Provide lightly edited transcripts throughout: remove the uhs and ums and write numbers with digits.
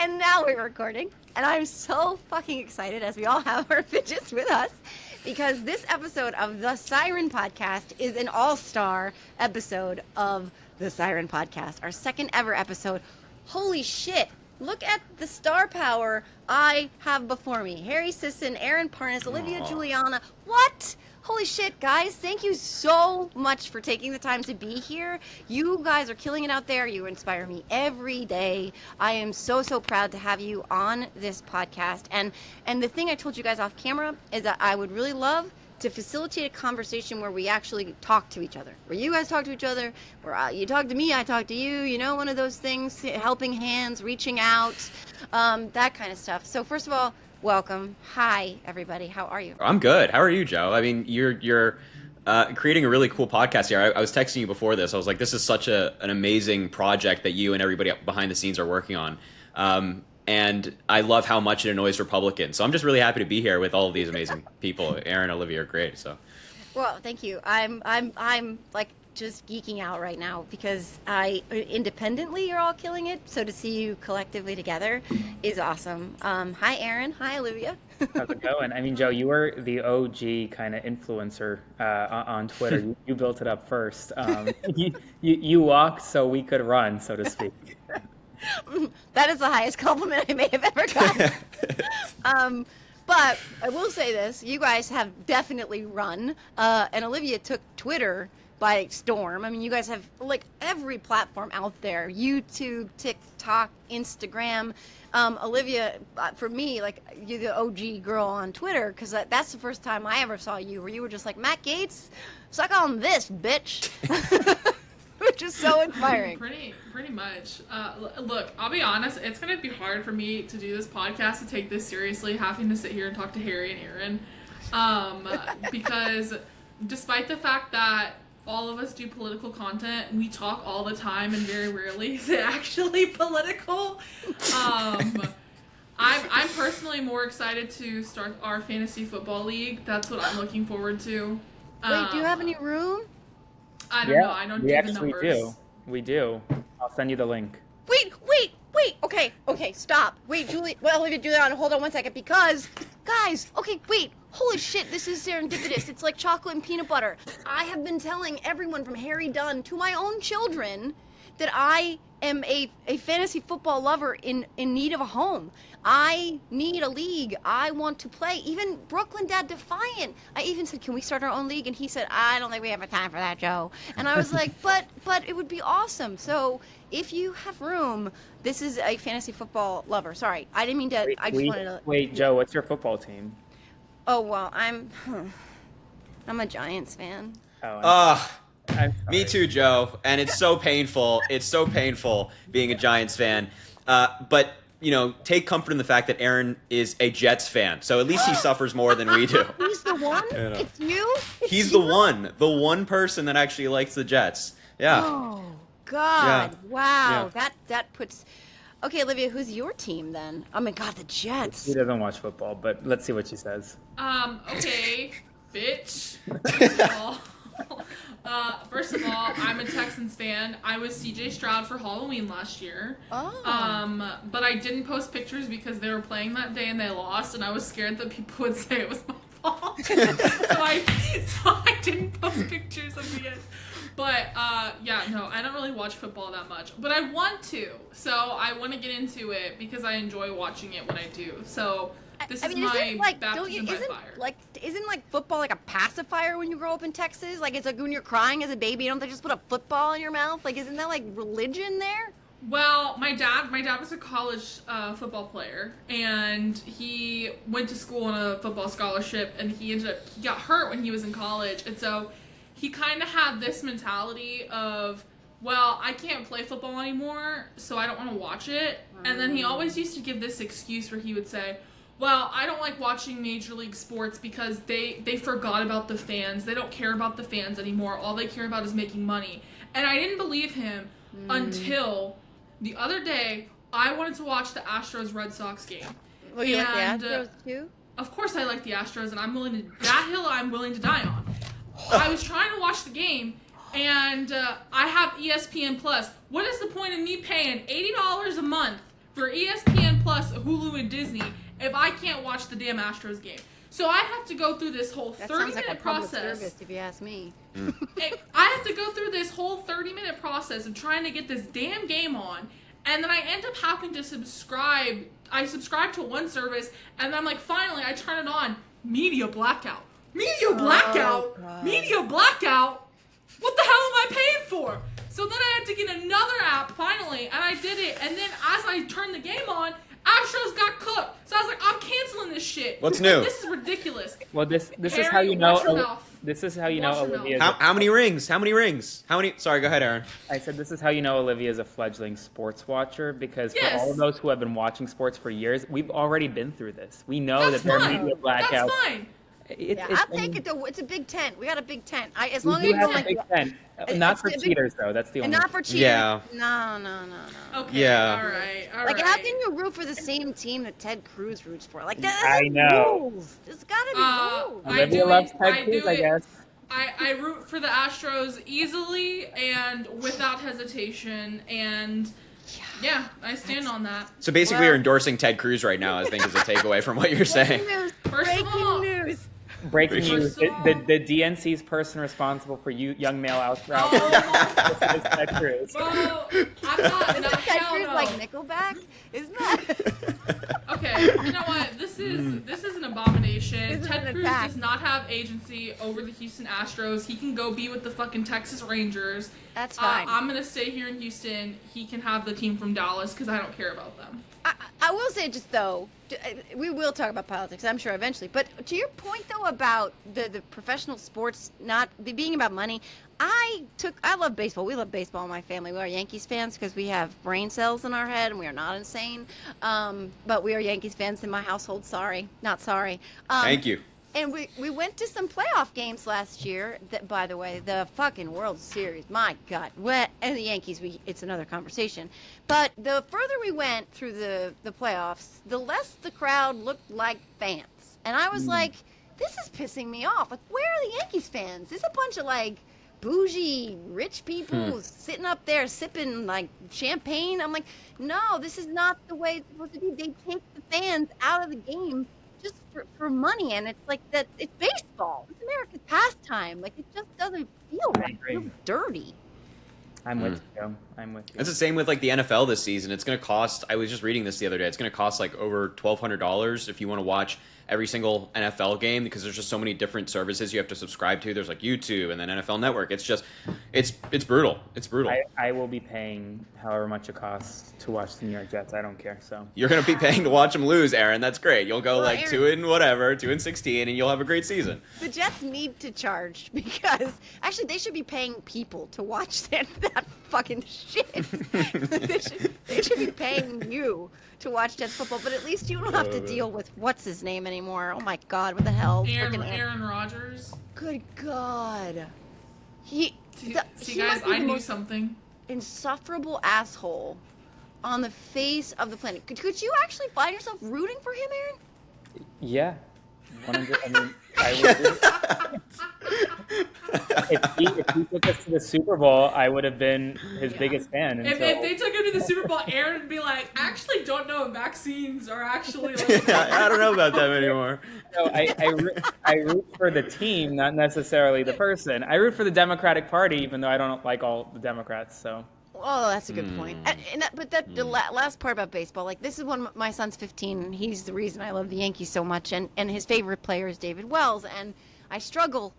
And now we're recording. And I'm so fucking excited as we all have our fidgets with us because this episode of the Siren Podcast is an all-star episode of the Siren Podcast, our second ever episode. Holy shit. Look at the star power I have before me. Harry Sisson, Aaron Parnas, Olivia Julianna. What? Holy shit, guys. Thank you so much for taking the time to be here. You guys are killing it out there. You inspire me every day. I am so proud to have you on this podcast. And the thing I told you guys off camera is that I would really love to facilitate a conversation where we actually talk to each other, where you guys talk to each other, where you talk to me, I talk to you, you know, one of those things, helping hands, reaching out, that kind of stuff. So first of all, welcome. Hi, everybody. How are you? I'm good. How are you, Jo? I mean, you're creating a really cool podcast here. I was texting you before this. I was like, this is such an amazing project that you and everybody behind the scenes are working on. And I love how much it annoys Republicans. So I'm just really happy to be here with all of these amazing people. Aaron, Olivia are great. So, well, thank you. I'm like just geeking out right now because independently you're all killing it. So to see you collectively together is awesome. Hi, Aaron. Hi, Olivia. How's it going? I mean, Jo, you were the OG kind of influencer on Twitter. You built it up first. You walked so we could run, so to speak. That is the highest compliment I may have ever gotten. But I will say this, you guys have definitely run, and Olivia took Twitter by storm. I mean, you guys have like every platform out there, YouTube, TikTok, Instagram. Olivia, for me, like you're the OG girl on Twitter, because that's the first time I ever saw you, where you were just like, Matt Gaetz, suck on this, bitch. Which is so inspiring. Pretty much. Look, I'll be honest, it's going to be hard for me to do this podcast, to take this seriously, having to sit here and talk to Harry and Aaron. Because despite the fact that all of us do political content, we talk all the time and very rarely is it actually political. I'm personally more excited to start our fantasy football league. That's what I'm looking forward to. Wait, do you have any room? I don't know. I don't do the numbers. We actually do. We do. I'll send you the link. Wait. Okay, stop. Wait, Olivia, Juliana, hold on one second, because, guys, okay, wait. Holy shit, this is serendipitous. It's like chocolate and peanut butter. I have been telling everyone from Harry Dunn to my own children that I am a fantasy football lover in need of a home. I need a league. I want to play. Even Brooklyn Dad Defiant. I even said, can we start our own league? And he said, I don't think we have a time for that, Jo. And I was like, but it would be awesome. So if you have room, this is a fantasy football lover. Sorry, I didn't mean to. Wait, Jo, what's your football team? Oh, well, I'm a Giants fan. Me too, Jo. And it's so painful. It's so painful being a Giants fan. But, you know, take comfort in the fact that Aaron is a Jets fan. So at least he suffers more than we do. He's the one? It's you? He's the one person that actually likes the Jets. Yeah. Oh, God. Yeah. Wow. Yeah. That puts... Okay, Olivia, who's your team then? Oh my God, the Jets. She doesn't watch football, but let's see what she says. Okay, bitch. First of all, I'm a Texans fan. I was CJ Stroud for Halloween last year. Oh. But I didn't post pictures because they were playing that day and they lost, and I was scared that people would say it was my fault. so I didn't post pictures of the guys. But, no, I don't really watch football that much. But I want to. So I want to get into it because I enjoy watching it when I do. So this is my baptism by fire. Isn't football like a pacifier when you grow up in Texas? Like, it's like when you're crying as a baby, don't they just put a football in your mouth? Like, isn't that like religion there? Well, my dad was a college football player, and he went to school on a football scholarship, and he got hurt when he was in college, and so he kind of had this mentality of, well, I can't play football anymore, so I don't want to watch it. And then he always used to give this excuse where he would say, well, I don't like watching Major League Sports because they forgot about the fans. They don't care about the fans anymore. All they care about is making money. And I didn't believe him until the other day. I wanted to watch the Astros-Red Sox game. Well, you like the Astros too? Of course I like the Astros, and I'm willing to die on. I was trying to watch the game, and I have ESPN Plus. What is the point of me paying $80 a month for ESPN Plus, Hulu, and Disney if I can't watch the damn Astros game. So I have to go through this whole 30-minute process. Service, if you ask me. I have to go through this whole 30-minute process of trying to get this damn game on, and then I end up having to subscribe. I subscribe to one service, and then I'm like, finally, I turn it on. Media blackout. Media blackout. Media blackout. What the hell am I paying for? So then I had to get another app finally, and I did it. And then as I turned the game on, Astros got cooked. So I was like, I'm canceling this shit. What's new? This is ridiculous. Well, this Harry, is how you know. watch your mouth. This is how you Watch know your Olivia. How many rings? How many rings? How many? Sorry, go ahead, Aaron. I said this is how you know Olivia is a fledgling sports watcher, because Yes. for all of those who have been watching sports for years, we've already been through this. We know That's that there are fine. media blackouts. That's fine. I'll take it though. It's a big tent. We got a big tent. As long as We you do don't have a like, big tent. Not it's for a big- cheaters, though. That's the and only. not for cheaters. Yeah. No. Okay. Yeah. All right. All Like, right. how can you root for the same team that Ted Cruz roots for? Like, that's I know. rules. There's gotta be rules. I Olivia do loves it- Ted I Cruz, do I it. guess. I root for the Astros easily and without hesitation, and yeah, I stand on that. So basically, Well- you're endorsing Ted Cruz right now, I think, is a takeaway from what you're saying. Breaking news. First of all- Breaking news. Breaking First news: of all- the DNC's person responsible for young male outreach Oh, is Ted Cruz. well, I'm not. Isn't Ted hell Cruz no. like Nickelback? Isn't that? Okay, you know what? This is an abomination. This is Ted an Cruz attack. does not have agency over the Houston Astros. He can go be with the fucking Texas Rangers. That's fine. I'm gonna stay here in Houston. He can have the team from Dallas because I don't care about them. I will say just though, we will talk about politics, I'm sure eventually. But to your point though about the professional sports not being about money, I love baseball. We love baseball in my family. We are Yankees fans because we have brain cells in our head and we are not insane. But we are Yankees fans in my household. Sorry, not sorry. Thank you. And we went to some playoff games last year. That, by the way, the fucking World Series, my God. And the Yankees, it's another conversation. But the further we went through the playoffs, the less the crowd looked like fans. And I was like, this is pissing me off. Like, where are the Yankees fans? There's a bunch of, like, bougie, rich people sitting up there sipping, like, champagne. I'm like, no, this is not the way it's supposed to be. They take the fans out of the game just for money, and it's like that. It's baseball. It's America's pastime. Like, it just doesn't feel right. It agree. feels dirty. I'm with you. I'm with you. It's the same with like the NFL this season. It's going to cost. I was just reading this the other day. It's going to cost like over $1,200 if you want to watch every single NFL game, because there's just so many different services you have to subscribe to. There's like YouTube and then NFL Network. It's just, it's brutal. It's brutal. I will be paying however much it costs to watch the New York Jets. I don't care. So You're going to be paying to watch them lose, Aaron. That's great. You'll go Well, like Aaron- 2-16, and you'll have a great season. The Jets need to charge because actually they should be paying people to watch that fucking shit. they should be paying you to watch Jets football, but at least you don't have to deal with what's his name anymore. Oh my God, what the hell? Aaron Rodgers. Good God. See, He guys, might be I the knew most something. insufferable asshole on the face of the planet. Could you actually find yourself rooting for him, Aaron? yeah, 100. I mean, I would. If he took us to the Super Bowl, I would have been his biggest fan. And If so, they took him to the Super Bowl, Aaron would be like, I actually don't know if vaccines are actually like. I don't know about them anymore. so I root for the team, not necessarily the person. I root for the Democratic Party, even though I don't like all the Democrats. So Oh, that's a good point. But the last part about baseball, like this is when my son's 15, and he's the reason I love the Yankees so much, and his favorite player is David Wells, and I struggle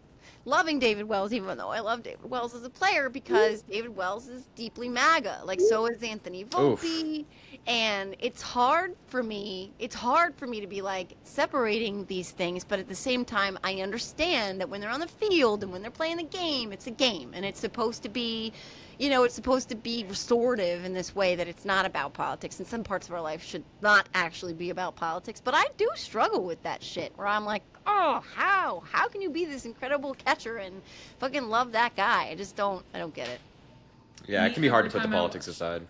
loving David Wells, even though I love David Wells as a player, because David Wells is deeply MAGA. Like, so is Anthony Volpe. And it's hard for me to be like separating these things, but at the same time, I understand that when they're on the field and when they're playing the game, it's a game, and it's supposed to be, it's supposed to be restorative in this way that it's not about politics. And some parts of our life should not actually be about politics. But I do struggle with that shit where I'm like, oh, how can you be this incredible catcher and fucking love that guy? I don't get it. Yeah, it can be hard to put the Every time I politics aside.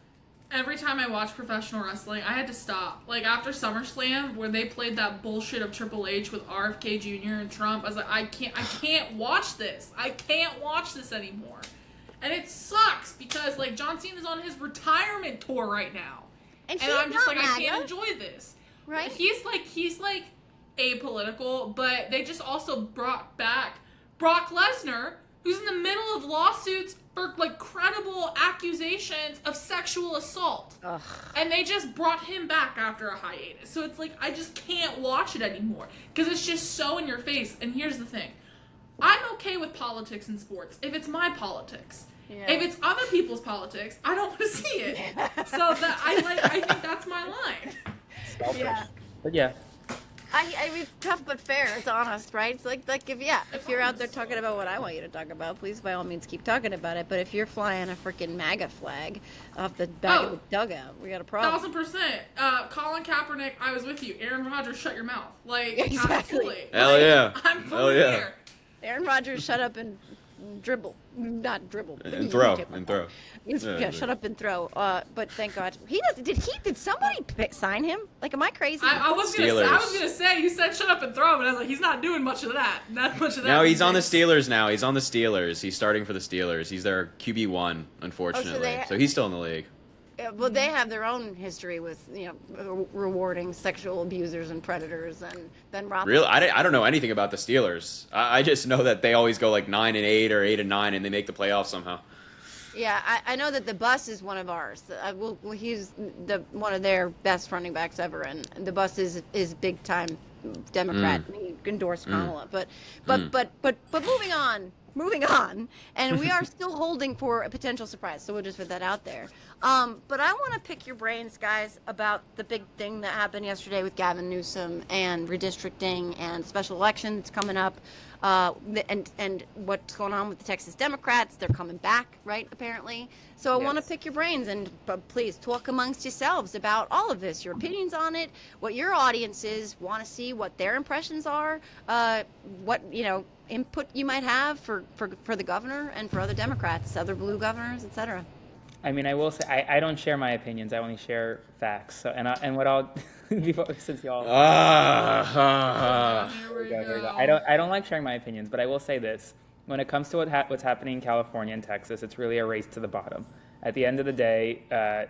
Every time I watch professional wrestling, I had to stop. Like after SummerSlam, where they played that bullshit of Triple H with RFK Jr. and Trump, I was like, I can't watch this. I can't watch this anymore. And it sucks because like John Cena's on his retirement tour right now. And And she's I'm just not like, I MAGA. can't enjoy this. Right? He's like apolitical, but they just also brought back Brock Lesnar, who's in the middle of lawsuits for like credible accusations of sexual assault. Ugh. And they just brought him back after a hiatus. So it's like, I just can't watch it anymore because it's just so in your face. And here's the thing. I'm okay with politics in sports if it's my politics. Yeah. If it's other people's politics, I don't want to see it. So that I think that's my line. Selfish. Yeah. But yeah. I mean, it's tough but fair. It's honest, right? It's like if you're out there talking about what I want you to talk about, please by all means keep talking about it. But if you're flying a freaking MAGA flag off the back of the dugout, we got a problem. 1,000%. Colin Kaepernick, I was with you. Aaron Rodgers, shut your mouth. Like, Exactly. absolutely. Hell Like, yeah. I'm Hell fully yeah. there. Aaron Rodgers, shut up and dribble, not dribble, And throw. And throw. Yeah, shut up and throw. But thank God he does. Did somebody sign him? Like, am I crazy? I was Steelers. gonna say you said shut up and throw, but I was like, he's not doing much of that. Not much of that. No, he's these on the days. Steelers now. He's on the Steelers. He's starting for the Steelers. He's their QB1, unfortunately. So he's still in the league. Well, they have their own history with rewarding sexual abusers and predators, and Ben Roethlisberger. Really, I don't know anything about the Steelers. I just know that they always go like 9-8 or 8-9, and they make the playoffs somehow. Yeah, I know that the Bus is one of ours. He's one of their best running backs ever, and the Bus is big time Democrat. He endorsed Kamala, but moving on, and we are still holding for a potential surprise. So we'll just put that out there. But I want to pick your brains, guys, about the big thing that happened yesterday with Gavin Newsom and redistricting and special elections coming up. And what's going on with the Texas Democrats. They're coming back, right, apparently. So I want to pick your brains and please talk amongst yourselves about all of this, your opinions on it, what your audiences want to see, what their impressions are, what, input you might have for the governor and for other Democrats, other blue governors, etc. I mean, I will say I don't share my opinions. I only share facts. So and what I'll since y'all. Here we go. I don't like sharing my opinions, but I will say this: when it comes to what's happening in California and Texas, it's really a race to the bottom. At the end of the day,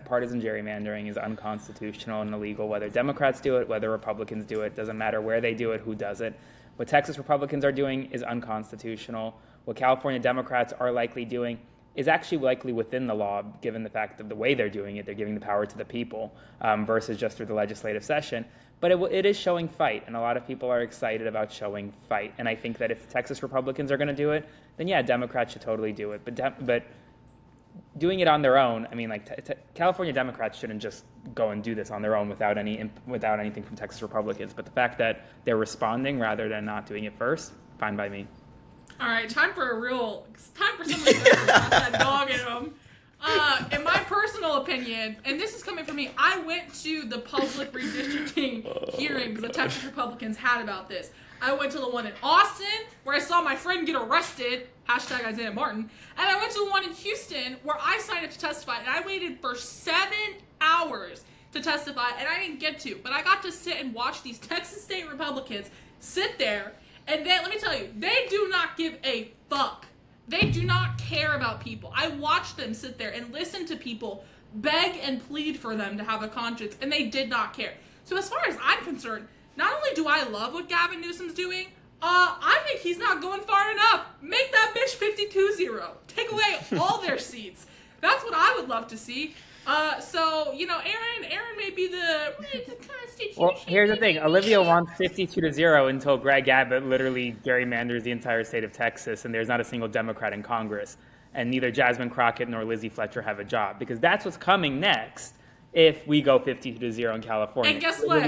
partisan gerrymandering is unconstitutional and illegal. Whether Democrats do it, whether Republicans do it, doesn't matter where they do it, who does it. What Texas Republicans are doing is unconstitutional. What California Democrats are likely doing is actually likely within the law, given the fact of the way they're doing it. They're giving the power to the people versus just through the legislative session. But it is showing fight, and a lot of people are excited about showing fight. And I think that if Texas Republicans are going to do it, then yeah, Democrats should totally do it. But doing it on their own, I mean, like California Democrats shouldn't just go and do this on their own without anything from Texas Republicans. But the fact that they're responding rather than not doing it first, fine by me. All right, time for somebody to got that dog in them. In my personal opinion, and this is coming from me, I went to the public redistricting hearings the Texas Republicans had about this. I went to the one in Austin, where I saw my friend get arrested, hashtag Isaiah Martin, and I went to the one in Houston, where I signed up to testify, and I waited for 7 hours to testify, and I didn't get to, but I got to sit and watch these Texas state Republicans sit there. And then, let me tell you, they do not give a fuck. They do not care about people. I watched them sit there and listen to people beg and plead for them to have a conscience, and they did not care. So as far as I'm concerned, not only do I love what Gavin Newsom's doing, I think he's not going far enough. Make that bitch 52-0. Take away all their seats. That's what I would love to see. So, Aaron may be the constitution. Well, here's the thing. Olivia wants 52-0 until Greg Abbott literally gerrymanders the entire state of Texas, and there's not a single Democrat in Congress. And neither Jasmine Crockett nor Lizzie Fletcher have a job, because that's what's coming next if we go 52-0 in California. And guess what?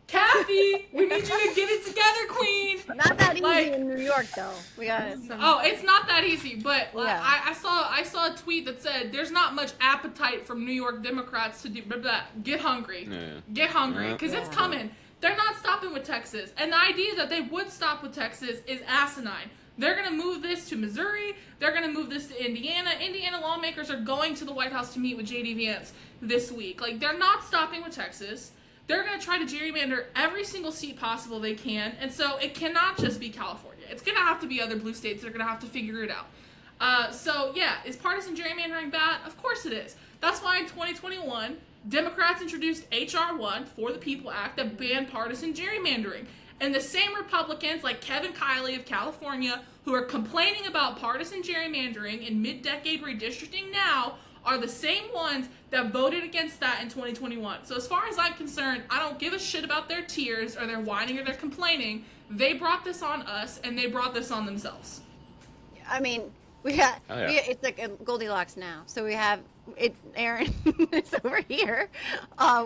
Kathy, we need you to get it together, queen. Not that easy in New York, though. We got it's not that easy. But Yeah. I saw a tweet that said there's not much appetite from New York Democrats to do blah, blah, get hungry, get hungry, because it's coming. They're not stopping with Texas, and the idea that they would stop with Texas is asinine. They're going to move this to Missouri. They're going to move this to Indiana. Indiana lawmakers are going to the White House to meet with J.D. Vance this week. Like, they're not stopping with Texas. They're going to try to gerrymander every single seat possible they can. And so it cannot just be California. It's going to have to be other blue states that are going to have to figure it out. So yeah, is partisan gerrymandering bad? Of course it is. That's why in 2021, Democrats introduced H.R. 1 for the People Act that banned partisan gerrymandering. And the same Republicans like Kevin Kiley of California who are complaining about partisan gerrymandering and mid-decade redistricting now are the same ones that voted against that in 2021. So as far as I'm concerned, I don't give a shit about their tears or their whining or their complaining. They brought this on us and they brought this on themselves. I mean, it's like a Goldilocks now. So we have it. Aaron is over here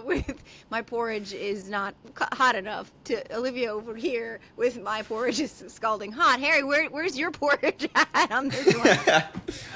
with my porridge is not hot enough. To Olivia over here with my porridge is scalding hot. Harry, where's your porridge at on this one?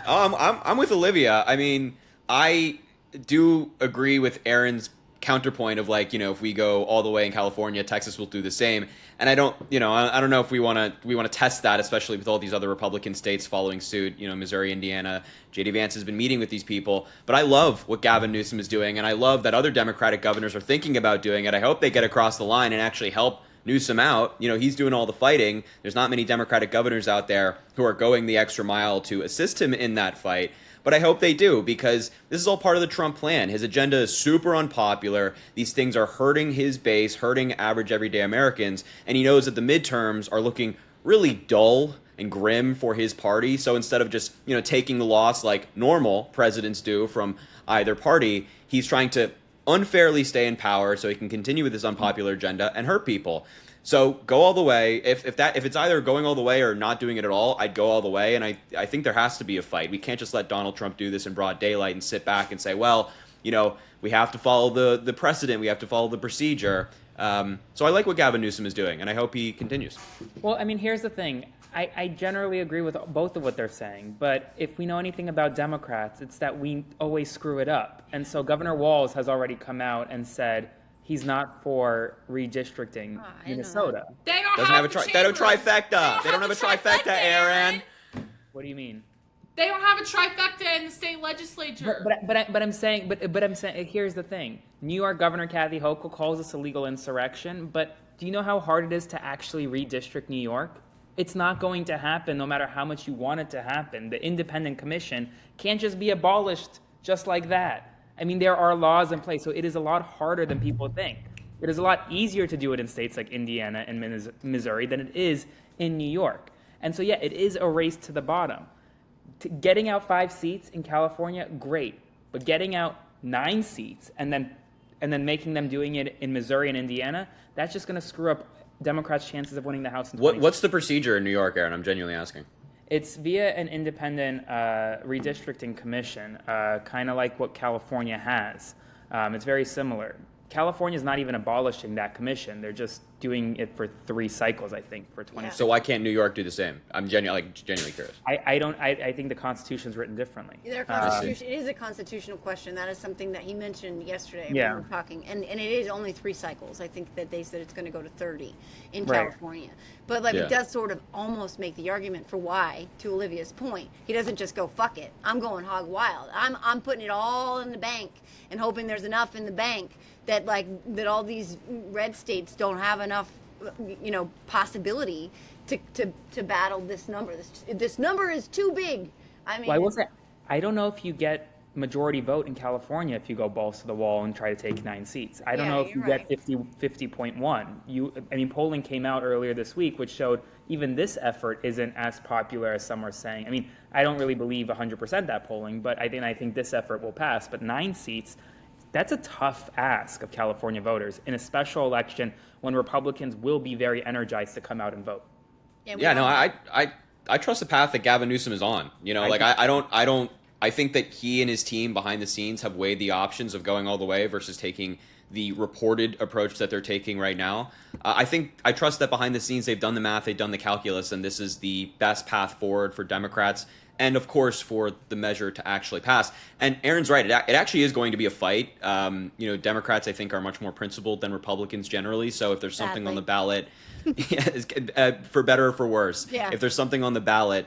I'm with Olivia. I mean, I do agree with Aaron's counterpoint of like, if we go all the way in California, Texas will do the same. And I don't know if we want to test that, especially with all these other Republican states following suit, Missouri, Indiana. J.D. Vance has been meeting with these people, but I love what Gavin Newsom is doing. And I love that other Democratic governors are thinking about doing it. I hope they get across the line and actually help Newsom out. He's doing all the fighting. There's not many Democratic governors out there who are going the extra mile to assist him in that fight. But I hope they do, because this is all part of the Trump plan. His agenda is super unpopular. These things are hurting his base, hurting average everyday Americans. And he knows that the midterms are looking really dull and grim for his party. So instead of just, taking the loss like normal presidents do from either party, he's trying to unfairly stay in power so he can continue with his unpopular agenda and hurt people. So go all the way. If it's either going all the way or not doing it at all, I'd go all the way. And I think there has to be a fight. We can't just let Donald Trump do this in broad daylight and sit back and say, well, we have to follow the precedent. We have to follow the procedure. So I like what Gavin Newsom is doing, and I hope he continues. Well, I mean, here's the thing. I generally agree with both of what they're saying. But if we know anything about Democrats, it's that we always screw it up. And so Governor Walz has already come out and said he's not for redistricting Minnesota. They don't have a trifecta. They don't have a trifecta, Aaron. What do you mean? They don't have a trifecta in the state legislature. But I'm saying here's the thing. New York Governor Kathy Hochul calls this a legal insurrection, but do you know how hard it is to actually redistrict New York? It's not going to happen no matter how much you want it to happen. The independent commission can't just be abolished just like that. I mean, there are laws in place, so it is a lot harder than people think. It is a lot easier to do it in states like Indiana and Missouri than it is in New York. And so, yeah, it is a race to the bottom. Getting out 5 seats in California, great. But getting out 9 seats and then making them doing it in Missouri and Indiana, that's just going to screw up Democrats' chances of winning the House in 2020. What's the procedure in New York, Aaron? I'm genuinely asking. It's via an independent redistricting commission, kind of like what California has. It's very similar. California is not even abolishing that commission. They're just doing it for 3 cycles, I think, for 20. So why can't New York do the same? I'm genuinely curious. I think the Constitution's written differently. Their constitution, it is a constitutional question. That is something that he mentioned yesterday when we were talking. And it is only 3 cycles. I think that they said it's going to go to 30 in California. But it does sort of almost make the argument for why, to Olivia's point, he doesn't just go, fuck it, I'm going hog wild. I'm putting it all in the bank and hoping there's enough in the bank that all these red states don't have enough, possibility to battle this number. This number is too big. I mean, I don't know if you get majority vote in California if you go balls to the wall and try to take 9 seats. I don't know if you get 50.1. Polling came out earlier this week, which showed even this effort isn't as popular as some are saying. I mean, I don't really believe 100% that polling, but I think this effort will pass. But 9 seats. That's a tough ask of California voters in a special election when Republicans will be very energized to come out and vote. I trust the path that Gavin Newsom is on. I think that he and his team behind the scenes have weighed the options of going all the way versus taking the reported approach that they're taking right now. I trust that behind the scenes they've done the math, they've done the calculus, and this is the best path forward for Democrats. And, of course, for the measure to actually pass. And Aaron's right. It actually is going to be a fight. Democrats, I think, are much more principled than Republicans generally. So if there's something on the ballot, for better or for worse, if there's something on the ballot,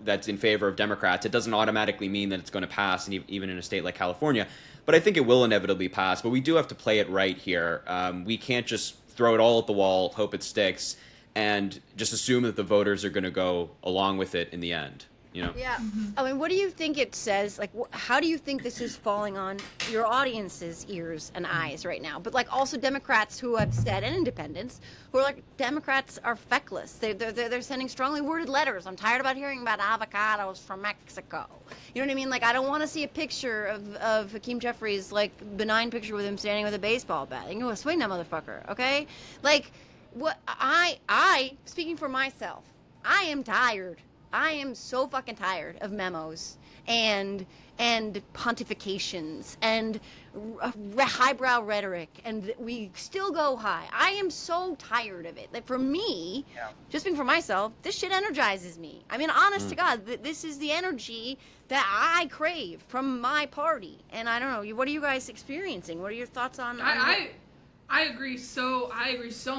that's in favor of Democrats, it doesn't automatically mean that it's going to pass, and even in a state like California. But I think it will inevitably pass. But we do have to play it right here. We can't just throw it all at the wall, hope it sticks, and just assume that the voters are going to go along with it in the end. you know? Yeah. I mean, what do you think it says? Like, how do you think this is falling on your audience's ears and eyes right now? But like also Democrats who have said, and independents who are like, Democrats are feckless. They're sending strongly worded letters. I'm tired about hearing about avocados from Mexico. You know what I mean? Like, I don't want to see a picture of Hakeem Jeffries, like benign picture with him standing with a baseball bat. You can swing that motherfucker, okay? Like, what I speaking for myself, I am tired. I am so fucking tired of memos and pontifications and highbrow rhetoric, and we still go high. I am so tired of it. Like, for me, just speaking for myself, this shit energizes me. I mean, honest to God, this is the energy that I crave from my party. And I don't know, what are you guys experiencing? What are your thoughts on I agree so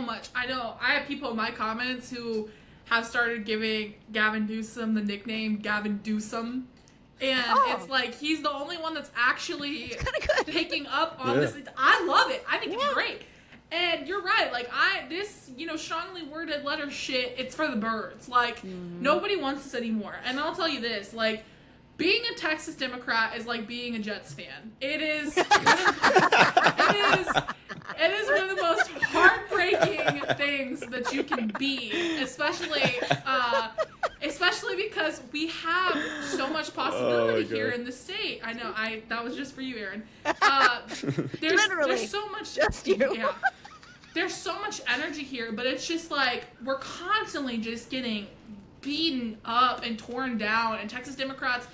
much. I know I have people in my comments who have started giving Gavin Newsom the nickname Gavin Newsom. And it's like, he's the only one that's actually picking up on this. I love it. I think it's great. And you're right. Like, this, strongly worded letter shit, it's for the birds. Like, nobody wants this anymore. And I'll tell you this, like, being a Texas Democrat is like being a Jets fan. It is one of the most heartbreaking things that you can be, especially because we have so much possibility here in the state. I know, that was just for you, Aaron. There's so much, just you. Yeah, there's so much energy here, but it's just like we're constantly just getting beaten up and torn down, and Texas Democrats.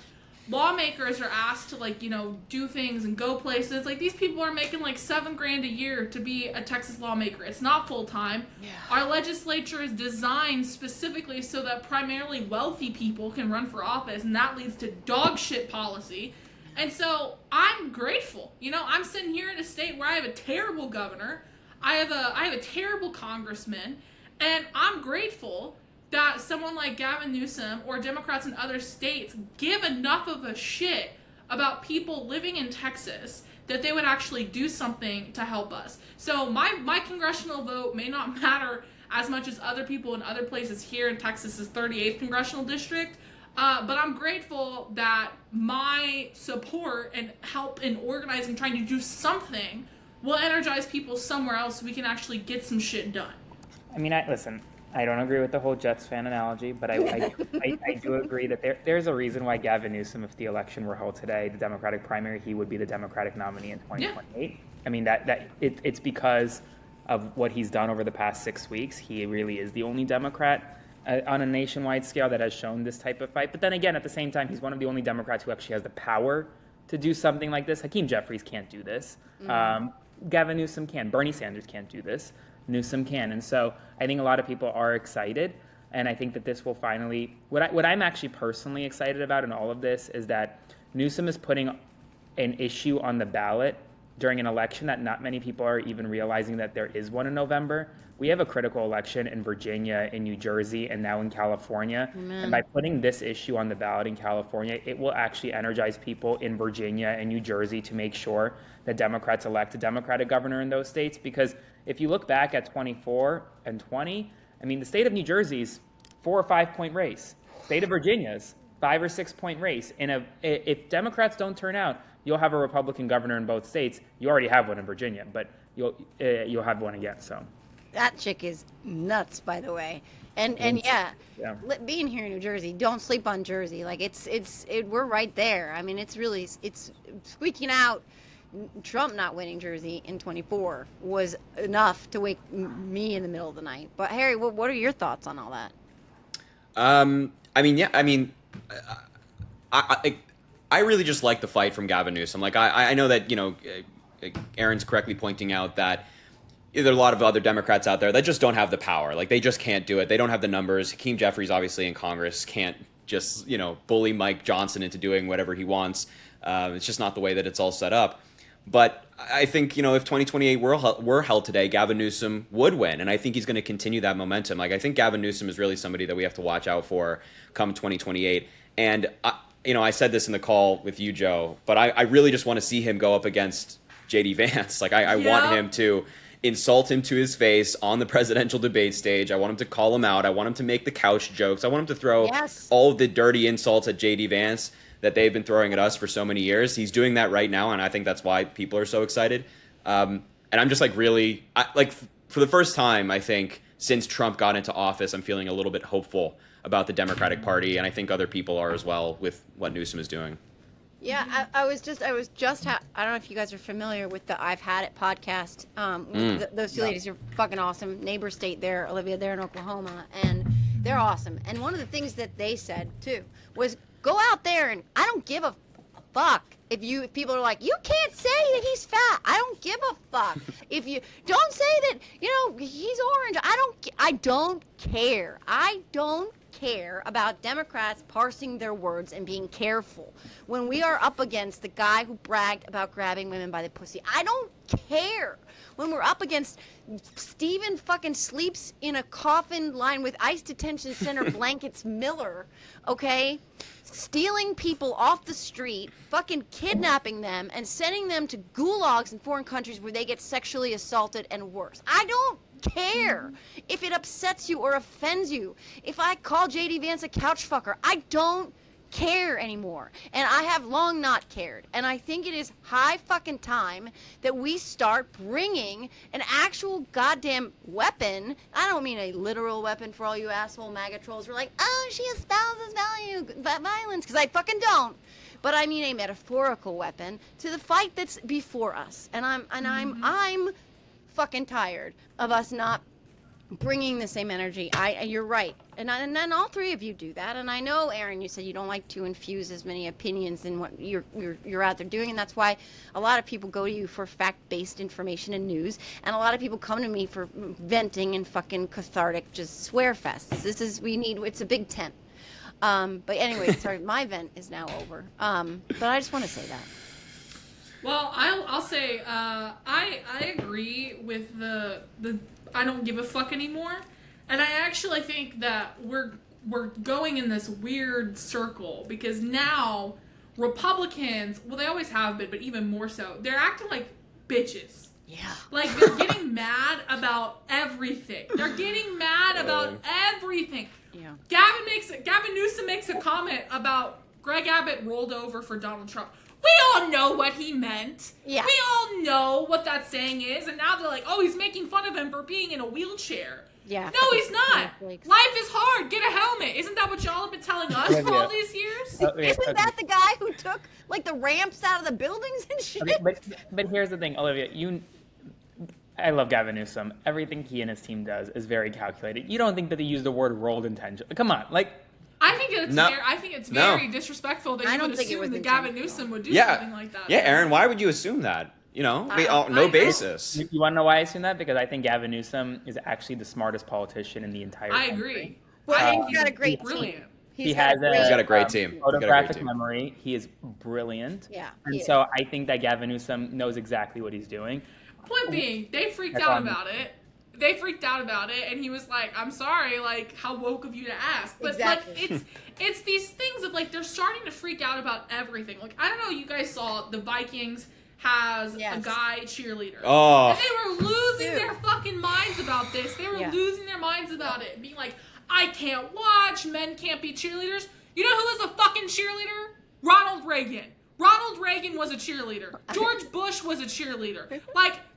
Lawmakers are asked to do things and go places. Like, these people are making like $7,000 a year to be a Texas lawmaker. It's not full time. Yeah. Our legislature is designed specifically so that primarily wealthy people can run for office, and that leads to dog shit policy. And so I'm grateful. I'm sitting here in a state where I have a terrible governor. I have a terrible congressman, and I'm grateful that someone like Gavin Newsom or Democrats in other states give enough of a shit about people living in Texas that they would actually do something to help us. So my congressional vote may not matter as much as other people in other places here in Texas's 38th congressional district, but I'm grateful that my support and help in organizing, trying to do something, will energize people somewhere else so we can actually get some shit done. I mean, listen, I don't agree with the whole Jets fan analogy, but I do agree that there's a reason why Gavin Newsom, if the election were held today, the Democratic primary, he would be the Democratic nominee in 2028. Yeah. I mean, it's because of what he's done over the past 6 weeks. He really is the only Democrat on a nationwide scale that has shown this type of fight. But then again, at the same time, he's one of the only Democrats who actually has the power to do something like this. Hakeem Jeffries can't do this. Gavin Newsom can. Bernie Sanders can't do this. Newsom can. And so I think a lot of people are excited, and I think that this will finally, what I'm actually personally excited about in all of this is that Newsom is putting an issue on the ballot during an election that not many people are even realizing that there is one in November. We have a critical election in Virginia, in New Jersey, and now in California. Amen. And by putting this issue on the ballot in California, it will actually energize people in Virginia and New Jersey to make sure that Democrats elect a Democratic governor in those states. Because if you look back at 24 and 20, I mean, the state of New Jersey's 4 or 5 point race. State of Virginia's 5 or 6 point race. And if Democrats don't turn out, you'll have a Republican governor in both states. You already have one in Virginia, but you'll have one again. So that chick is nuts, by the way. And being here in New Jersey, don't sleep on Jersey. Like we're right there. I mean, it's squeaking out. Trump not winning Jersey in 24 was enough to wake me in the middle of the night. But Harry, what are your thoughts on all that? I really just like the fight from Gavin Newsom. Like, I know that, Aaron's correctly pointing out that there are a lot of other Democrats out there that just don't have the power. Like, they just can't do it. They don't have the numbers. Hakeem Jeffries, obviously, in Congress can't just, bully Mike Johnson into doing whatever he wants. It's just not the way that it's all set up. But I think, if 2028 were held today, Gavin Newsom would win. And I think he's going to continue that momentum. Like, I think Gavin Newsom is really somebody that we have to watch out for come 2028. And, I said this in the call with you, Joe, but I really just want to see him go up against J.D. Vance. Like, I want him to insult him to his face on the presidential debate stage. I want him to call him out. I want him to make the couch jokes. I want him to throw all of the dirty insults at J.D. Vance that they've been throwing at us for so many years. He's doing that right now, and I think that's why people are so excited. And I'm just like really, for the first time, I think, since Trump got into office, I'm feeling a little bit hopeful about the Democratic Party, and I think other people are as well with what Newsom is doing. Yeah, I was just I don't know if you guys are familiar with the I've Had It podcast. Those two ladies are fucking awesome. Neighbor state there, Olivia, there in Oklahoma, and they're awesome. And one of the things that they said too was go out there and I don't give a fuck if people are like, you can't say that he's fat. I don't give a fuck. If you don't say that, he's orange. I don't care. I don't care about Democrats parsing their words and being careful when we are up against the guy who bragged about grabbing women by the pussy. I don't care when we're up against Steven fucking sleeps in a coffin lined with ICE detention center blankets Miller, okay? Stealing people off the street, fucking kidnapping them and sending them to gulags in foreign countries where they get sexually assaulted and worse. I don't care if it upsets you or offends you. If I call J.D. Vance a couch fucker, I don't care anymore. And I have long not cared. And I think it is high fucking time that we start bringing an actual goddamn weapon. I don't mean a literal weapon for all you asshole MAGA trolls who are like, oh, she espouses violence, because I fucking don't. But I mean a metaphorical weapon to the fight that's before us. And I'm fucking tired of us not bringing the same energy. You're right, and then all three of you do that. And I know, Aaron, you said you don't like to infuse as many opinions in what you're out there doing, and that's why a lot of people go to you for fact-based information and news, and a lot of people come to me for venting and fucking cathartic just swear fests. It's a big tent. But anyway, sorry, my vent is now over. But I just want to say that. Well, I'll say I agree with the I don't give a fuck anymore, and I actually think that we're going in this weird circle because now Republicans, well, they always have been, but even more so, they're acting like bitches. Yeah. Like they're getting mad about everything. They're getting mad about everything. Yeah. Gavin Newsom makes a comment about Greg Abbott rolled over for Donald Trump. We all know what he meant. Yeah. We all know what that saying is, and now they're like, oh, he's making fun of him for being in a wheelchair. Yeah. No, he's not. Life is hard. Get a helmet. Isn't that what y'all have been telling us for all these years? Isn't that the guy who took the ramps out of the buildings and shit? Okay, but here's the thing, Olivia. I love Gavin Newsom. Everything he and his team does is very calculated. You don't think that they use the word rolled intentionally? Come on, I think it's very disrespectful that you would assume that Gavin Newsom would do something like that. Yeah, Aaron, why would you assume that? No basis. You want to know why I assume that? Because I think Gavin Newsom is actually the smartest politician in the entire country. I agree. Well, I think he's got a great brilliant. team. He's got a great team. Photographic memory. He is brilliant. Yeah. And so I think that Gavin Newsom knows exactly what he's doing. Point being, they freaked out about it. And he was like, I'm sorry, how woke of you to ask. But, exactly. it's these things of, they're starting to freak out about everything. I don't know, you guys saw the Vikings has a guy cheerleader. Oh. And they were losing their fucking minds about this. They were losing their minds about it. Being like, I can't watch, men can't be cheerleaders. You know who was a fucking cheerleader? Ronald Reagan. Ronald Reagan was a cheerleader. George Bush was a cheerleader.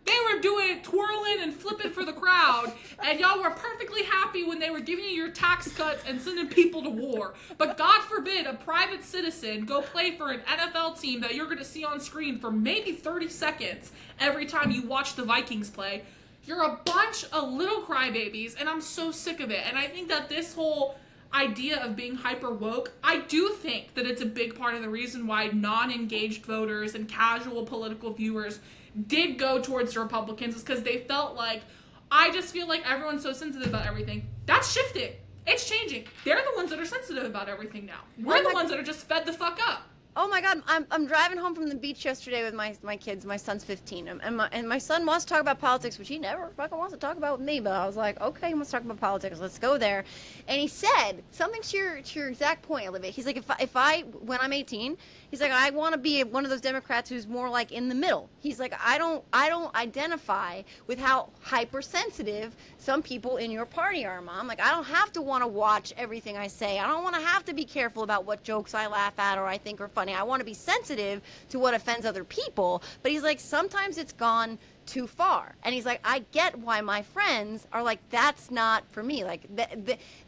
They were doing twirling and flipping for the crowd, and y'all were perfectly happy when they were giving you your tax cuts and sending people to war. But God forbid a private citizen go play for an NFL team that you're going to see on screen for maybe 30 seconds every time you watch the Vikings play. You're a bunch of little crybabies, and I'm so sick of it. And I think that this whole idea of being hyper woke, I do think that it's a big part of the reason why non-engaged voters and casual political viewers did go towards the Republicans, is because they felt like, I just feel like everyone's so sensitive about everything. That's shifting. It's changing. They're the ones that are sensitive about everything now. We're the ones that are just fed the fuck up. Oh my God, I'm driving home from the beach yesterday with my kids. My son's 15, and my son wants to talk about politics, which he never fucking wants to talk about with me. But I was like, okay, he wants to talk about politics. Let's go there. And he said something to your exact point, Olivia. He's like, if I when I'm 18, He's like, I want to be one of those Democrats who's more like in the middle. He's like, I don't identify with how hypersensitive some people in your party are, Mom. Like, I don't have to want to watch everything I say. I don't want to have to be careful about what jokes I laugh at or I think are funny. I want to be sensitive to what offends other people. But he's like, sometimes it's gone too far. And he's like, I get why my friends are like, that's not for me. Like,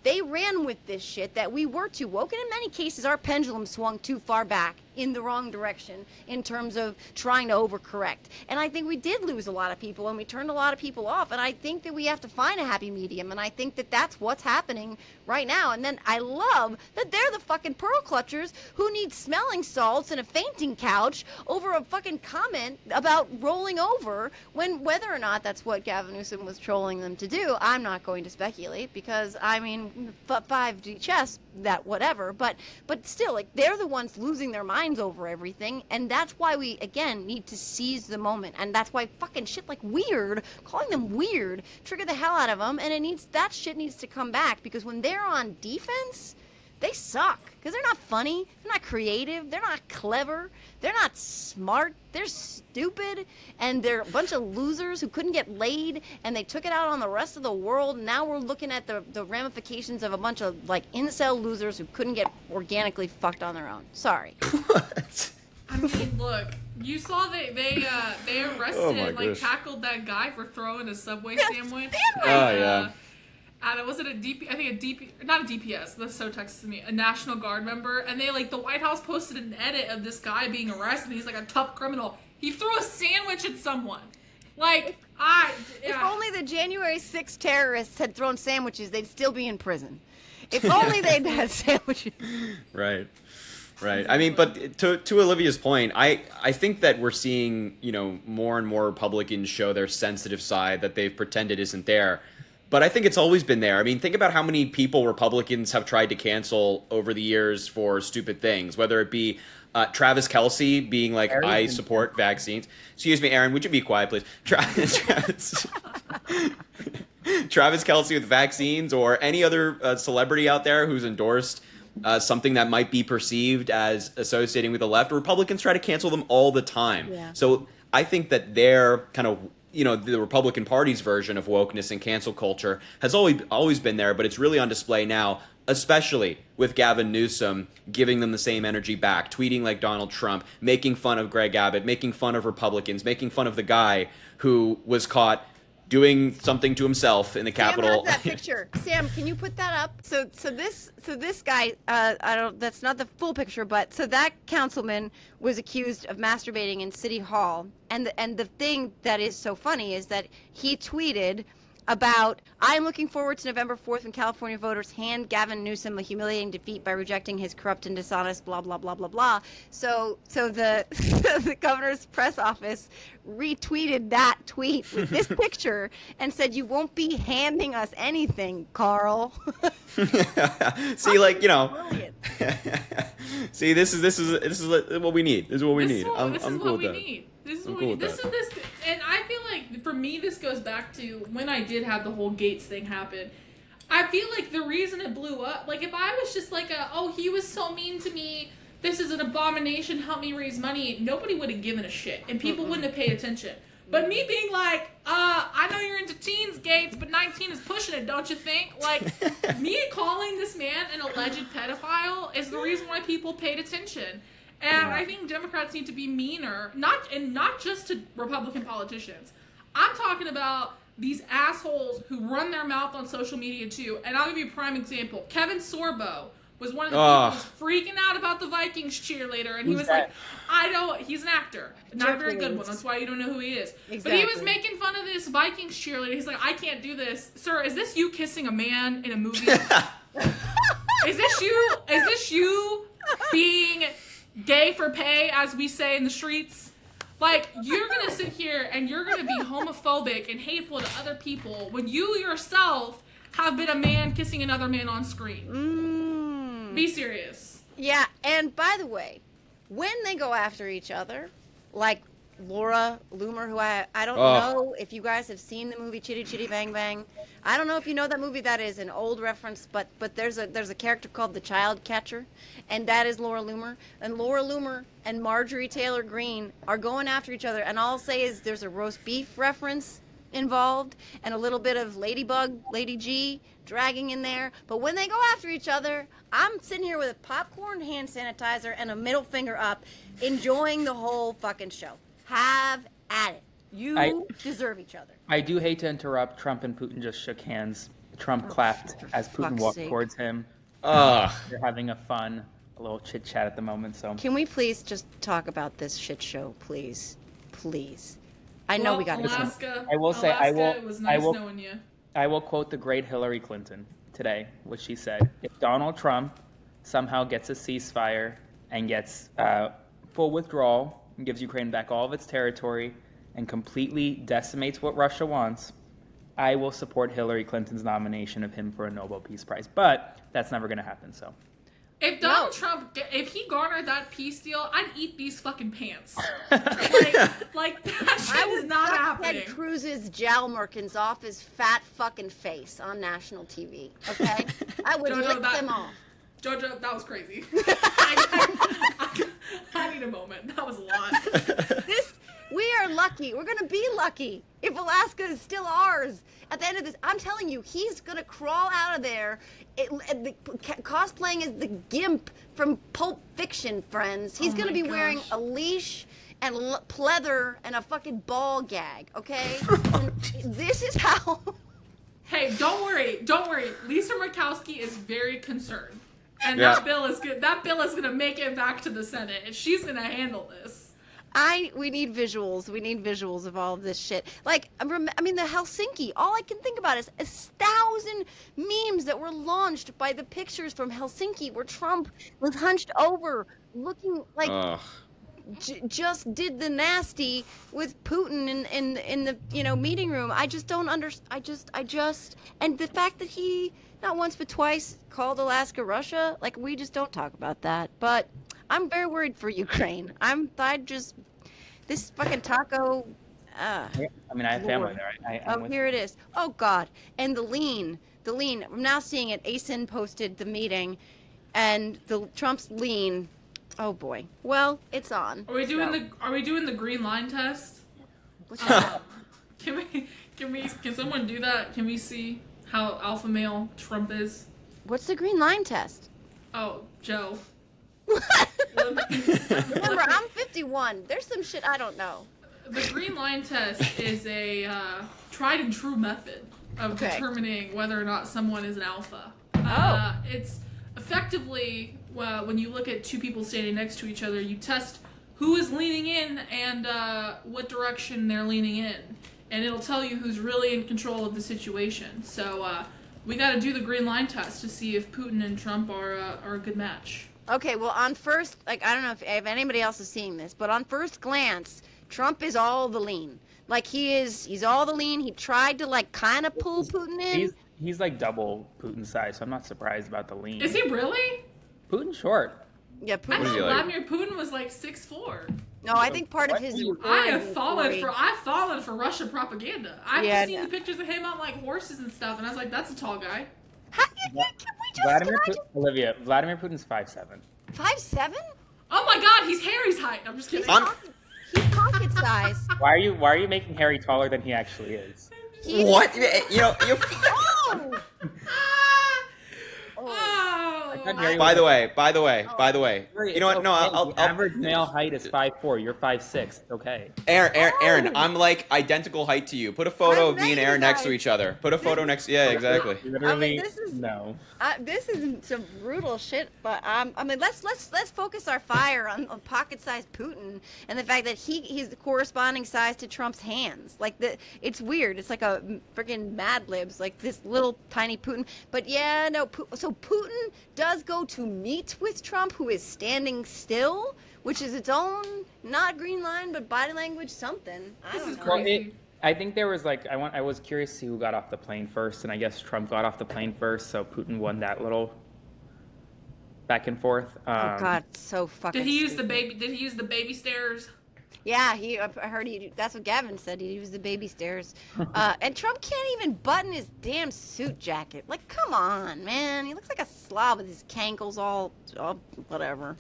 they ran with this shit that we were too woke. And in many cases, our pendulum swung too far back in the wrong direction in terms of trying to overcorrect. And I think we did lose a lot of people and we turned a lot of people off. And I think that we have to find a happy medium. And I think that that's what's happening right now. And then I love that they're the fucking pearl clutchers who need smelling salts and a fainting couch over a fucking comment about rolling over, when whether or not that's what Gavin Newsom was trolling them to do, I'm not going to speculate, because I mean, 5D chess, that whatever, but still, like, they're the ones losing their minds over everything, and that's why we again need to seize the moment. And that's why fucking shit like weird, calling them weird, trigger the hell out of them, and that shit needs to come back, because when they're on defense, they suck, because they're not funny, they're not creative, they're not clever, they're not smart, they're stupid, and they're a bunch of losers who couldn't get laid, and they took it out on the rest of the world. And now we're looking at the ramifications of a bunch of like incel losers who couldn't get organically fucked on their own. Sorry. What? I mean, look, you saw they arrested Oh my and like gosh. tackled that guy for throwing a Subway sandwich. Oh, yeah. Was it a DP? I think a DP, not a DPS. That's so texted me. A National Guard member, and they like the White House posted an edit of this guy being arrested. He's like a tough criminal. He threw a sandwich at someone. Like If only the January 6th terrorists had thrown sandwiches, they'd still be in prison. If only they'd had sandwiches. Right. I mean, but to Olivia's point, I think that we're seeing, more and more Republicans show their sensitive side that they've pretended isn't there. But I think it's always been there. I mean, think about how many people Republicans have tried to cancel over the years for stupid things, whether it be Travis Kelce being like, I support vaccines. Excuse me, Aaron, would you be quiet, please? Travis Kelce with vaccines, or any other celebrity out there who's endorsed something that might be perceived as associating with the left. Republicans try to cancel them all the time. Yeah. So I think that they're kind of, the Republican Party's version of wokeness and cancel culture has always been there, but it's really on display now, especially with Gavin Newsom giving them the same energy back, tweeting like Donald Trump, making fun of Greg Abbott, making fun of Republicans, making fun of the guy who was caught doing something to himself in the Capitol. Sam has that picture. Sam, can you put that up? So this guy, that's not the full picture, but so that councilman was accused of masturbating in City Hall, and the thing that is so funny is that he tweeted about, I'm looking forward to November 4th when California voters hand Gavin Newsom a humiliating defeat by rejecting his corrupt and dishonest blah, blah, blah, blah, blah. So the the governor's press office retweeted that tweet with this picture and said, you won't be handing us anything, Carl. See, like, Brilliant. see, this is what we need. This is what we need. I'm cool with that. This is I'm what cool we with need. that. This, and I feel like for me, this goes back to when I did have the whole Gates thing happen. I feel like the reason it blew up, like if I was just like he was so mean to me, this is an abomination, help me raise money, nobody would have given a shit, and people wouldn't have paid attention. But me being like, I know you're into teens, Gates, but 19 is pushing it, don't you think? Like, me calling this man an alleged pedophile is the reason why people paid attention. And I think Democrats need to be meaner, not just to Republican politicians. I'm talking about these assholes who run their mouth on social media too. And I'll give you a prime example. Kevin Sorbo was one of the people who was freaking out about the Vikings cheerleader, and he was like, he's an actor, not a very good one. That's why you don't know who he is. Exactly. But he was making fun of this Vikings cheerleader. He's like, I can't do this, sir. Is this you kissing a man in a movie? Is this you being gay for pay, as we say in the streets? Like, you're gonna sit here and you're gonna be homophobic and hateful to other people when you yourself have been a man kissing another man on screen. Be serious. Yeah, and by the way, when they go after each other, like Laura Loomer, who I don't Oh. know if you guys have seen the movie Chitty Chitty Bang Bang. I don't know if you know that movie. That is an old reference, but there's a character called the Child Catcher, and that is Laura Loomer. And Laura Loomer and Marjorie Taylor Greene are going after each other. And all I'll say is there's a roast beef reference involved and a little bit of Ladybug, Lady G dragging in there. But when they go after each other, I'm sitting here with a popcorn hand sanitizer and a middle finger up, enjoying the whole fucking show. Have at it. You deserve each other. I do hate to interrupt. Trump and Putin just shook hands. Trump clapped as Putin fuck's walked sake. towards him. Ugh. They're having a little chit chat at the moment. So Can we please just talk about this shit show, please? Please. I know we got to. Alaska. I will say, I will- It was nice I will- knowing you. I will quote the great Hillary Clinton today, which she said: "If Donald Trump somehow gets a ceasefire and gets full withdrawal and gives Ukraine back all of its territory and completely decimates what Russia wants, I will support Hillary Clinton's nomination of him for a Nobel Peace Prize." But that's never going to happen. So If Donald Trump, if he garnered that peace deal, I'd eat these fucking pants. like that shit is not happening. Ted Cruz's jowl merkins off his fat fucking face on national TV. Okay, I would Jojo, lick that- them off. Jojo, that was crazy. I need a moment. That was a lot. We are lucky. We're gonna be lucky if Alaska is still ours. At the end of this, I'm telling you, he's gonna crawl out of there, cosplaying as the Gimp from Pulp Fiction, friends. He's Oh gonna my be wearing gosh. a leash and pleather and a fucking ball gag. Okay, and this is how. Hey, don't worry. Don't worry. Lisa Murkowski is very concerned. And Yeah. that bill is good. That bill is gonna make it back to the Senate, and she's gonna handle this. We need visuals. We need visuals of all of this shit. Like, I mean, the Helsinki. All I can think about is 1,000 memes that were launched by the pictures from Helsinki, where Trump was hunched over, looking like Ugh. just did the nasty with Putin in the meeting room. I just don't understand. I just and the fact that he not once but twice called Alaska Russia, like, we just don't talk about that. But I'm very worried for Ukraine. This fucking taco. I mean, I have family Lord. there. Oh, here it is. Oh God. And the lean. I'm now seeing it. ASIN posted the meeting, and the Trump's lean. Oh boy. Well, it's on. Are we doing the green line test? What's that? Can someone do that? Can we see how alpha male Trump is? What's the green line test? Oh, Joe. Remember, I'm 51. There's some shit I don't know. The green line test is a tried and true method of Okay. determining whether or not someone is an alpha. It's effectively, when you look at two people standing next to each other, you test who is leaning in and what direction they're leaning in. And it'll tell you who's really in control of the situation. So we got to do the green line test to see if Putin and Trump are a good match. Okay, well, on first, I don't know if anybody else is seeing this, but on first glance, Trump is all the lean. Like, he's all the lean. He tried to, like, kind of pull Putin in. He's like double Putin's size, so I'm not surprised about the lean. Is he really? Putin's short. Yeah, I Putin. What is thought he like? Vladimir Putin was like 6'4". No, I think part of his. I've fallen for Russian propaganda. I've seen no. the pictures of him on like horses and stuff, and I was like, "That's a tall guy." How, can we just Olivia, Vladimir Putin's 5'7". 5'7"? Oh my God, he's Harry's height. I'm just kidding. He's pocket size. Why are you making Harry taller than he actually is? What? You know, you. Oh! Oh, By the way. You know what? No, I'll. Average male height is 5'4". You're 5'6". Okay. Aaron, I'm like identical height to you. Put a photo of me and Aaron next to each other. Put a photo next. Yeah, exactly. Literally, this is- no. This is some brutal shit, but I mean, let's focus our fire on pocket-sized Putin and the fact that he's the corresponding size to Trump's hands. Like, it's weird. It's like a freaking Mad Libs, like this little tiny Putin. But yeah, no. So Putin does go to meet with Trump, who is standing still, which is its own not green line, but body language something. I This don't is know. crazy. I think there was like I was curious to see who got off the plane first, and I guess Trump got off the plane first, so Putin won that little back and forth. Oh God, it's so fucking. Did he use the stupid. baby? Did he use the baby stairs? Yeah, I heard that's what Gavin said. He used the baby stairs. And Trump can't even button his damn suit jacket. Like, come on, man. He looks like a slob with his cankles all whatever.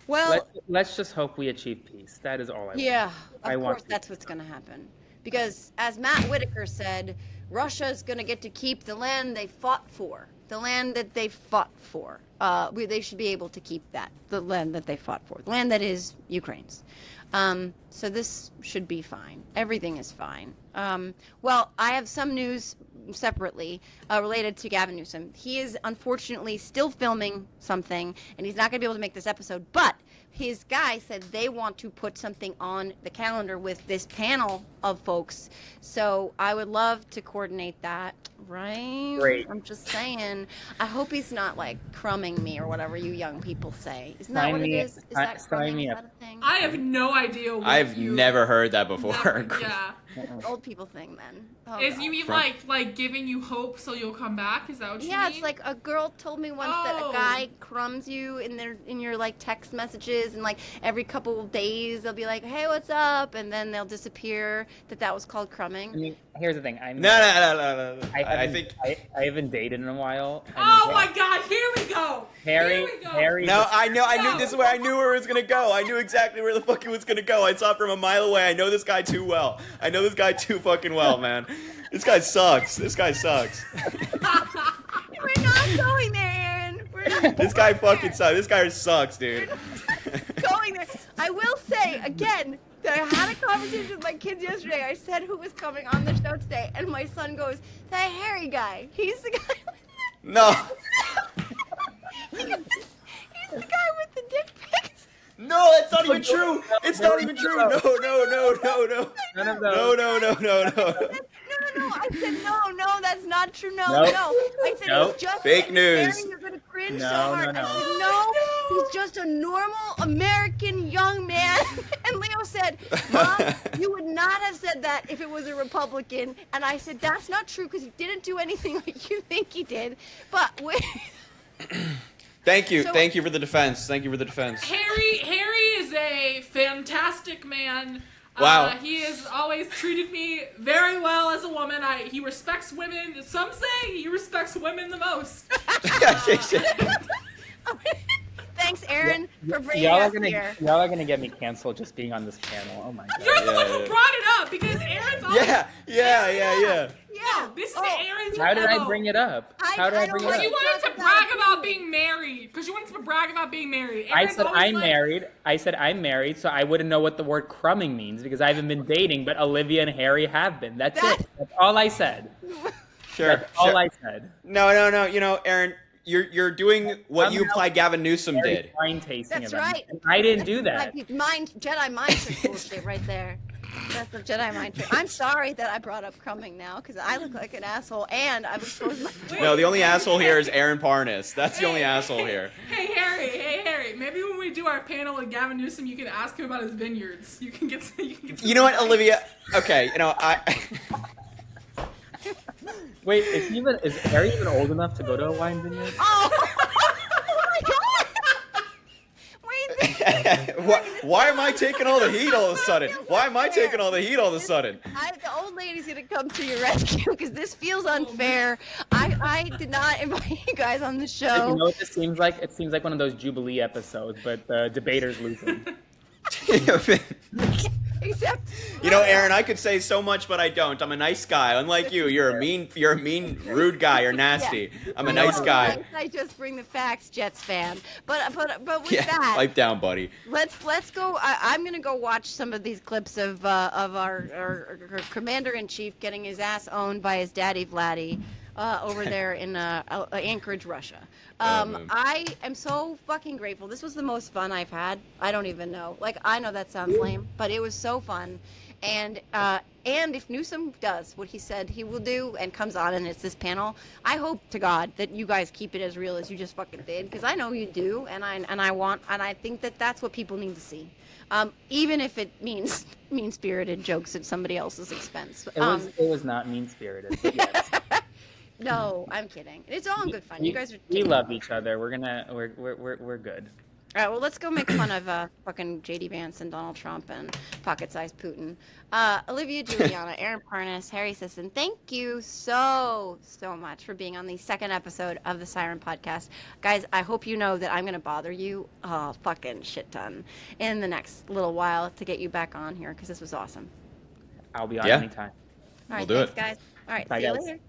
Well, let's just hope we achieve peace. That is all I want. yeah, I of want course peace. that's what's going to happen. Because as Matt Whitaker said, Russia's going to get to keep the land they fought for. The land that they fought for. They should be able to keep that. The land that they fought for. The land that is Ukraine's. So this should be fine. Everything is fine. Well, I have some news separately related to Gavin Newsom. He is unfortunately still filming something, and he's not going to be able to make this episode, but his guy said they want to put something on the calendar with this panel of folks. So I would love to coordinate that, right? Great. I'm just saying. I hope he's not like crumbing me or whatever you young people say. Isn't that what it is? Is that crumbing? Is that a thing? I have no idea what I've never heard that before. Yeah. Old people thing then. Oh, Is God. you mean like giving you hope so you'll come back? Is that what you mean? Yeah, it's like a girl told me once that a guy crumbs you in your like text messages, and like every couple of days they'll be like, "Hey, what's up?" and then they'll disappear. That was called crumbing. I mean, here's the thing. No. I think. I haven't dated in a while. Oh my God! Here we go. Harry. No, I knew this is where I knew where it was gonna go. I knew exactly where the fuck it was gonna go. I saw it from a mile away. I know this guy too well. I know this guy too fucking well, man. This guy sucks. This guy sucks. We're not going there, Aaron. We're not. This guy fucking sucks. This guy sucks, dude. Going there. I will say again that I had a conversation with my kids yesterday. I said who was coming on the show today, and my son goes, "That hairy guy. He's the guy." No. He's the guy with the dick pics. No, it's not even true. It's not even true. No. None of those. No. I said no. That's not true. No. Nope. I said Nope. it's just Fake news. Aaron, you're gonna cringe No, so hard. no. I said no. He's just a normal American young man. And Leo said, "Mom, you would not have said that if it was a Republican." And I said, "That's not true because he didn't do anything like you think he did." But wait. Thank you. So- Thank you for the defense. Thank you for the defense. Harry is a fantastic man. Wow. He has always treated me very well as a woman. He respects women. Some say he respects women the most. Thanks, Aaron, for bringing Y'all us are here. gonna get me canceled just being on this panel. Oh my God. You're the one who brought it up because Aaron's always... Yeah. Yeah. No, this is Aaron's How did I MO. bring it up? How did I bring it Because up? you wanted to brag about being married. I Aaron's said always I'm like, married. I said I'm married, so I wouldn't know what the word crumbing means because I haven't been dating, but Olivia and Harry have been. That's it. That's all I said. Sure. That's all I said. No. You know, Aaron, you're doing what you implied Gavin Newsom did. Wine tasting That's of them. right. And I didn't do that. Jedi mind trick bullshit right there. That's the Jedi mind trick. I'm sorry that I brought up crumbing now because I look like an asshole and I was supposed to. No, the only asshole here is Aaron Parnas. That's the only asshole here. Hey Harry, maybe when we do our panel with Gavin Newsom, you can ask him about his vineyards. You can get some You know what, Olivia? Okay, you know, Wait, is Harry even old enough to go to a wine vineyard? Oh my God! Wait. Why am I taking all the heat all of a sudden? Why am I taking all the heat all of a sudden? The old lady's gonna come to your rescue because this feels unfair. I did not invite you guys on the show. You know what this seems like? It seems like one of those Jubilee episodes, but the debater's losing. Except, You know, Aaron, I could say so much, but I don't. I'm a nice guy. Unlike you, you're a mean, rude guy. You're nasty. I'm a nice guy. I just bring the facts, Jets fan. But with Yeah, that, pipe down, buddy. let's go. I'm gonna go watch some of these clips of our commander-in-chief getting his ass owned by his daddy Vladdy over there in Anchorage, Russia. man. I am so fucking grateful. This was the most fun I've had. I don't even know. Like, I know that sounds lame, but it was so fun. And if Newsom does what he said he will do and comes on and it's this panel, I hope to God that you guys keep it as real as you just fucking did, because I know you do, and I think that that's what people need to see. Even if it means mean-spirited jokes at somebody else's expense. It was not mean-spirited. But yes. No, I'm kidding. It's all in good fun. You guys are. We love each other. We're good. All right, well, let's go make fun of fucking JD Vance and Donald Trump and pocket-sized Putin. Olivia Julianna, Aaron Parnas, Harry Sisson, thank you so much for being on the second episode of the Siren Podcast. Guys, I hope you know that I'm going to bother you a fucking shit ton in the next little while to get you back on here because this was awesome. I'll be on Yeah. anytime. All right, We'll do thanks, it. guys. All right, Bye, see you guys. later.